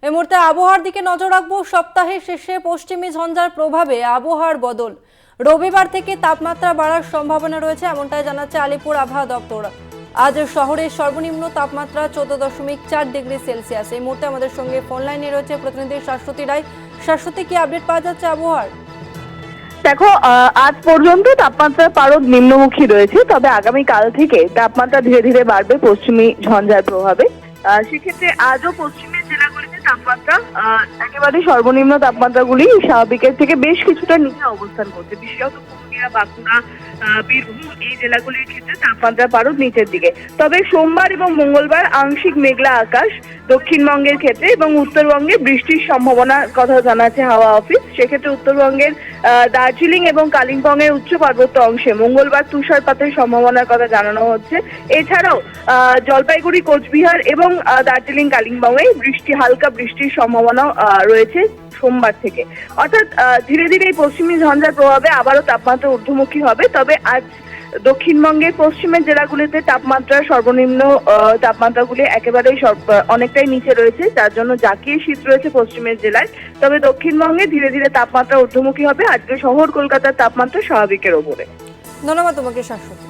এই মুহূর্তে আবহাওয়ার দিকে নজর রাখবো। সপ্তাহের শেষে পশ্চিমী ঝঞ্ঝার প্রভাবে আবহাওয়ার বদল। রবিবার থেকে তাপমাত্রা বাড়ার সম্ভাবনা রয়েছে, এমনটাই জানাচ্ছে আলিপুর আবহাওয়া দপ্তর। আজ শহরের সর্বনিম্ন তাপমাত্রা 14.4 ডিগ্রি সেলসিয়াস। এই মুহূর্তে আমাদের সঙ্গে ফোন লাইনে রয়েছে প্রতিনিধি শাশ্বতী রায়। শাশ্বতী, কি আপডেট পাওয়া যাচ্ছে আবহাওয়ার? দেখো, আজ পর্যন্ত তাপমাত্রার পারদ নিম্নমুখী রয়েছে, তবে আগামী কাল থেকে তাপমাত্রা ধীরে ধীরে বাড়বে পশ্চিমী ঝঞ্ঝার প্রভাবে। সেক্ষেত্রে আজও পশ্চিমের জেলাগুলিতে তাপমাত্রা একেবারে সর্বনিম্ন তাপমাত্রাগুলি স্বাভাবিকের থেকে বেশ কিছুটা নিচে অবস্থান করছে। বিশেষত পুরুলিয়া, বাঁকুড়া, বীরভূম এই জেলাগুলির ক্ষেত্রে তাপমাত্রা পারদ নিচের দিকে। তবে সোমবার এবং মঙ্গলবার আংশিক মেঘলা আকাশ দক্ষিণবঙ্গের ক্ষেত্রে এবং উত্তরবঙ্গে বৃষ্টির সম্ভাবনার কথা জানাচ্ছে হাওয়া অফিস। সেক্ষেত্রে উত্তরবঙ্গের দার্জিলিং এবং কালিম্পংয়ের উচ্চ পার্বত্য অংশে মঙ্গলবার তুষারপাতের সম্ভাবনার কথা জানানো হচ্ছে। এছাড়াও জলপাইগুড়ি, কোচবিহার এবং দার্জিলিং, কালিম্পংয়ে হালকা বৃষ্টির সম্ভাবনা রয়েছে সোমবার থেকে। অর্থাৎ ধীরে ধীরে এই পশ্চিমী ঝঞ্ঝার প্রভাবে আবারও তাপমাত্রা ঊর্ধ্বমুখী হবে। তবে আজ দক্ষিণবঙ্গের পশ্চিমের জেলাগুলিতে সর্বনিম্ন তাপমাত্রাগুলি একেবারেই অনেকটাই নিচে রয়েছে, যার জন্য জাঁকিয়ে শীত রয়েছে পশ্চিমের জেলায়। তবে দক্ষিণবঙ্গে ধীরে ধীরে তাপমাত্রা ঊর্ধ্বমুখী হবে। আজকে শহর কলকাতার তাপমাত্রা স্বাভাবিকের ওপরে। ধন্যবাদ তোমাকে শাশ্বতী।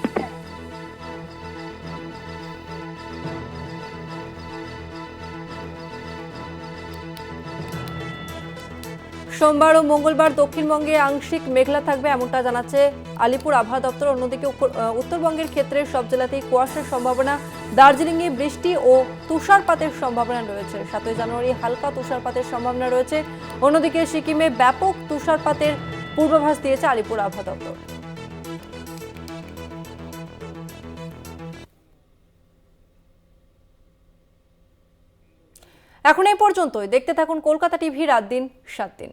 সোমবার ও মঙ্গলবার দক্ষিণবঙ্গে আংশিক মেঘলা থাকবে, এমনটা জানাচ্ছে আলিপুর আবহাওয়া দপ্তর। অন্যদিকে উত্তরবঙ্গের ক্ষেত্রে সব জেলাতেই কুয়াশার সম্ভাবনা। দার্জিলিংয়ে বৃষ্টি ও তুষারপাতের সম্ভাবনা রয়েছে। 7ই জানুয়ারি হালকা তুষারপাতের সম্ভাবনা রয়েছে। অন্যদিকে সিকিমে ব্যাপক তুষারপাতের পূর্বাভাস দিয়েছে আলিপুর আবহাওয়া দপ্তর। এখন এই পর্যন্তই। দেখতে থাকুন কলকাতা টিভি রাত দিন 7 দিন।